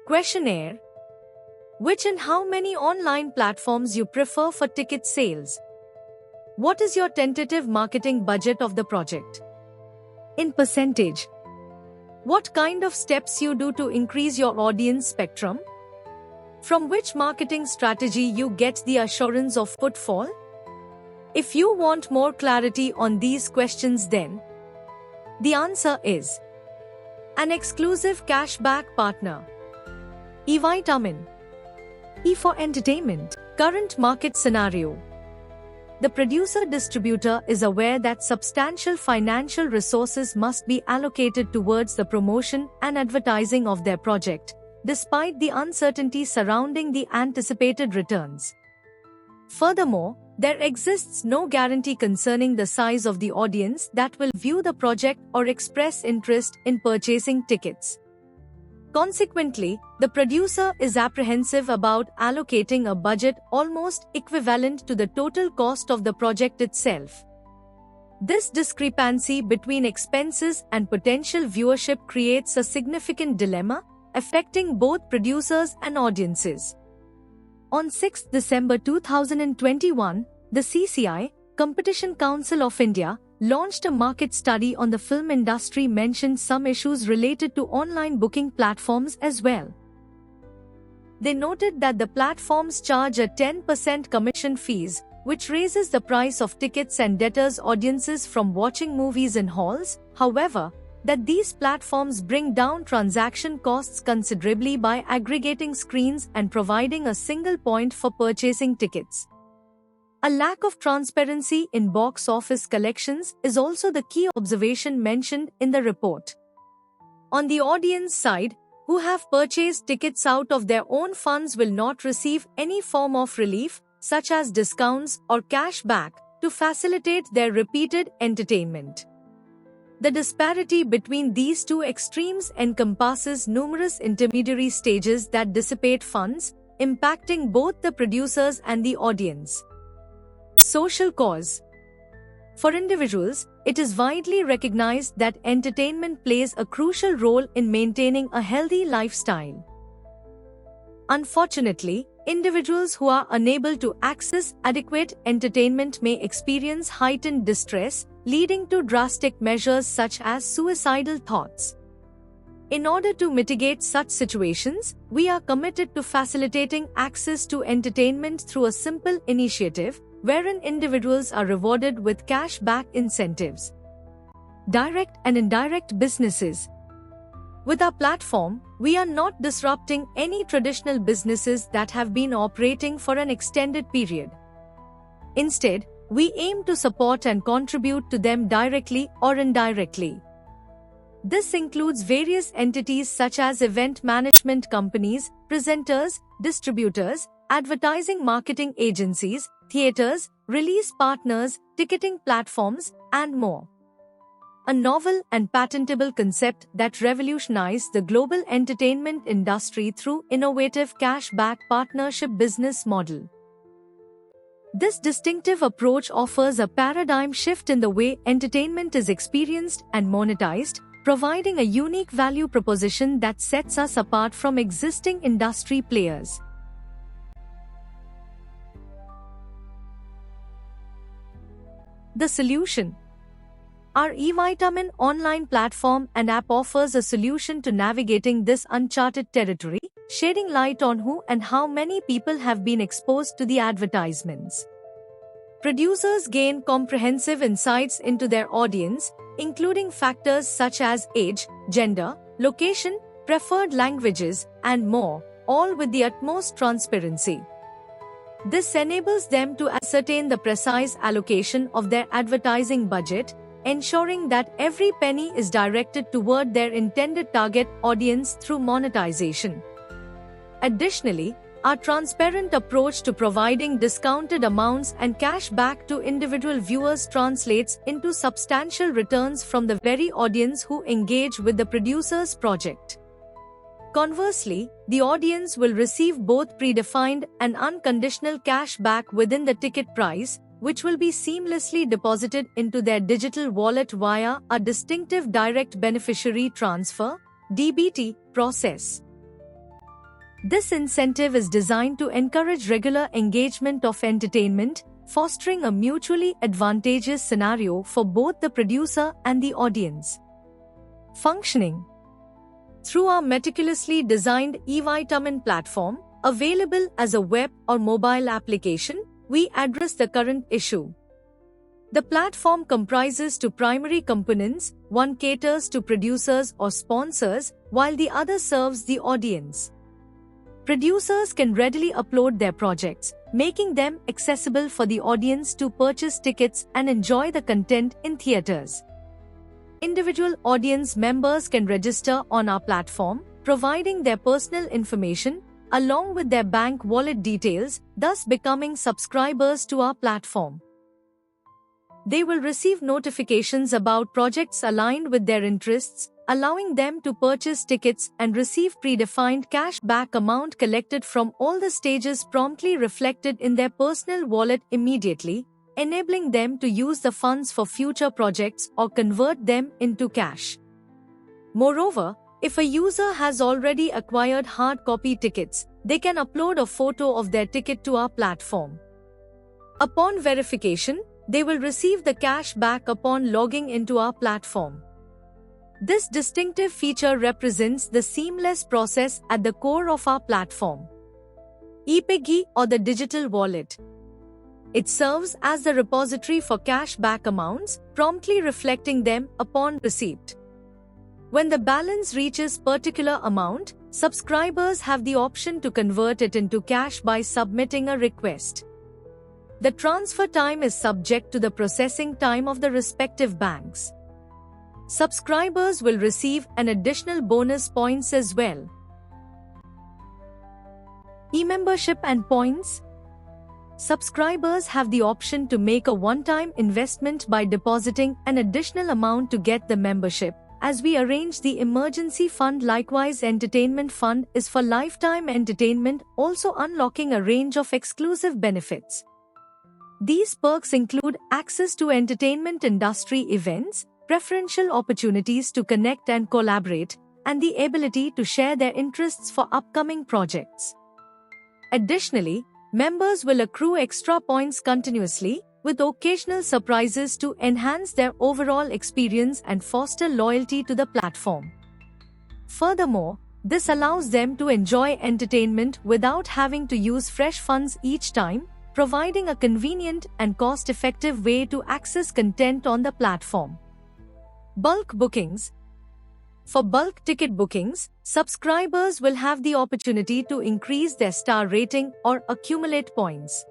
Questionnaire. Which and how many online platforms you prefer for ticket sales? What is your tentative marketing budget of the project? In percentage. What kind of steps you do to increase your audience spectrum? From which marketing strategy you get the assurance of footfall? If you want more clarity on these questions, then the answer is an exclusive cashback partner. eVitamin. E for entertainment. Current market scenario. The producer-distributor is aware that substantial financial resources must be allocated towards the promotion and advertising of their project, despite the uncertainty surrounding the anticipated returns. Furthermore, there exists no guarantee concerning the size of the audience that will view the project or express interest in purchasing tickets. Consequently, the producer is apprehensive about allocating a budget almost equivalent to the total cost of the project itself. This discrepancy between expenses and potential viewership creates a significant dilemma, affecting both producers and audiences. On 6 December 2021, the CCI, Competition Council of India, launched a market study on the film industry mentioned some issues related to online booking platforms as well. They noted that the platforms charge a 10% commission fees, which raises the price of tickets and deters audiences from watching movies in halls. However, that these platforms bring down transaction costs considerably by aggregating screens and providing a single point for purchasing tickets. A lack of transparency in box office collections is also the key observation mentioned in the report. On the audience side, who have purchased tickets out of their own funds will not receive any form of relief, such as discounts or cash back, to facilitate their repeated entertainment. The disparity between these two extremes encompasses numerous intermediary stages that dissipate funds, impacting both the producers and the audience. Social cause. For individuals, it is widely recognized that entertainment plays a crucial role in maintaining a healthy lifestyle. Unfortunately, individuals who are unable to access adequate entertainment may experience heightened distress, leading to drastic measures such as suicidal thoughts. In order to mitigate such situations, we are committed to facilitating access to entertainment through a simple initiative, wherein individuals are rewarded with cash back incentives. Direct and indirect businesses. With our platform, we are not disrupting any traditional businesses that have been operating for an extended period. Instead, we aim to support and contribute to them directly or indirectly. This includes various entities such as event management companies, presenters, distributors, advertising marketing agencies, theaters, release partners, ticketing platforms, and more. A novel and patentable concept that revolutionized the global entertainment industry through innovative cash-back partnership business model. This distinctive approach offers a paradigm shift in the way entertainment is experienced and monetized, providing a unique value proposition that sets us apart from existing industry players. The solution. Our eVitamin online platform and app offers a solution to navigating this uncharted territory, shedding light on who and how many people have been exposed to the advertisements. Producers gain comprehensive insights into their audience, including factors such as age, gender, location, preferred languages, and more, all with the utmost transparency. This enables them to ascertain the precise allocation of their advertising budget, ensuring that every penny is directed toward their intended target audience through monetization. Additionally, our transparent approach to providing discounted amounts and cash back to individual viewers translates into substantial returns from the very audience who engage with the producer's project. Conversely, the audience will receive both predefined and unconditional cash back within the ticket price, which will be seamlessly deposited into their digital wallet via a distinctive direct beneficiary transfer (DBT) process. This incentive is designed to encourage regular engagement of entertainment, fostering a mutually advantageous scenario for both the producer and the audience. Functioning. Through our meticulously designed eVitamin platform, available as a web or mobile application, we address the current issue. The platform comprises two primary components, one caters to producers or sponsors, while the other serves the audience. Producers can readily upload their projects, making them accessible for the audience to purchase tickets and enjoy the content in theaters. Individual audience members can register on our platform, providing their personal information along with their bank wallet details, thus becoming subscribers to our platform. They will receive notifications about projects aligned with their interests, allowing them to purchase tickets and receive predefined cash back amount collected from all the stages promptly reflected in their personal wallet immediately, enabling them to use the funds for future projects or convert them into cash. Moreover, if a user has already acquired hard copy tickets, they can upload a photo of their ticket to our platform. Upon verification, they will receive the cash back upon logging into our platform. This distinctive feature represents the seamless process at the core of our platform. ePiggy, or the digital wallet. It serves as the repository for cash back amounts, promptly reflecting them upon receipt. When the balance reaches particular amount, subscribers have the option to convert it into cash by submitting a request. The transfer time is subject to the processing time of the respective banks. Subscribers will receive an additional bonus points as well. E-membership and points. Subscribers have the option to make a one-time investment by depositing an additional amount to get the membership. As we arrange the emergency fund, likewise entertainment fund is for lifetime entertainment, also unlocking a range of exclusive benefits. These perks include access to entertainment industry events, preferential opportunities to connect and collaborate, and the ability to share their interests for upcoming projects. Additionally, members will accrue extra points continuously, with occasional surprises to enhance their overall experience and foster loyalty to the platform. Furthermore, this allows them to enjoy entertainment without having to use fresh funds each time, providing a convenient and cost-effective way to access content on the platform. Bulk bookings. For bulk ticket bookings, subscribers will have the opportunity to increase their star rating or accumulate points.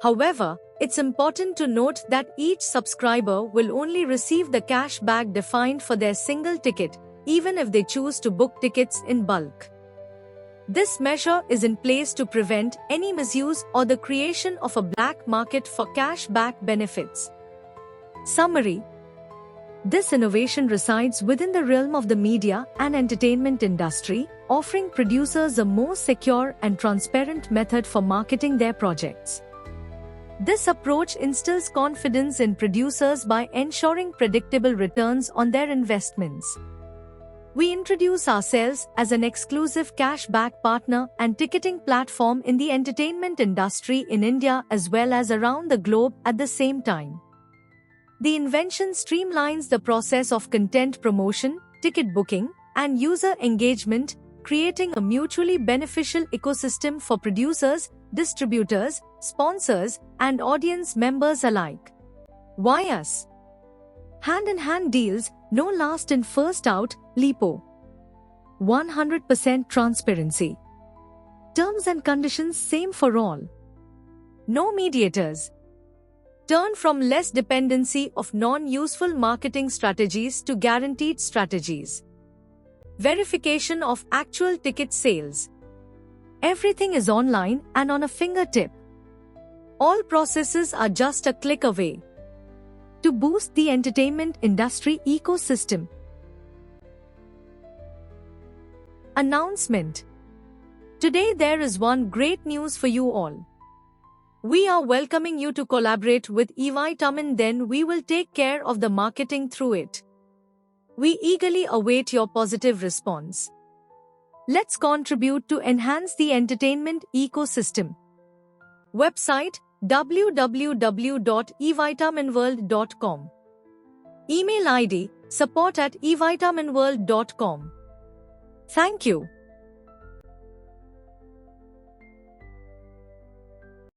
However, it's important to note that each subscriber will only receive the cash back defined for their single ticket, even if they choose to book tickets in bulk. This measure is in place to prevent any misuse or the creation of a black market for cash back benefits. Summary. This innovation resides within the realm of the media and entertainment industry, offering producers a more secure and transparent method for marketing their projects. This approach instills confidence in producers by ensuring predictable returns on their investments. We introduce ourselves as an exclusive cashback partner and ticketing platform in the entertainment industry in India as well as around the globe at the same time. The invention streamlines the process of content promotion, ticket booking, and user engagement, creating a mutually beneficial ecosystem for producers, distributors, sponsors, and audience members alike. Why us? Hand-in-hand deals, no last in first out, LiPo. 100% transparency. Terms and conditions same for all. No mediators. Turn from less dependency of non-useful marketing strategies to guaranteed strategies. Verification of actual ticket sales. Everything is online and on a fingertip. All processes are just a click away. To boost the entertainment industry ecosystem. Announcement. Today there is one great news for you all. We are welcoming you to collaborate with eVitamin, then we will take care of the marketing through it. We eagerly await your positive response. Let's contribute to enhance the entertainment ecosystem. Website www.evitaminworld.com. Email ID support@evitaminworld.com. Thank you.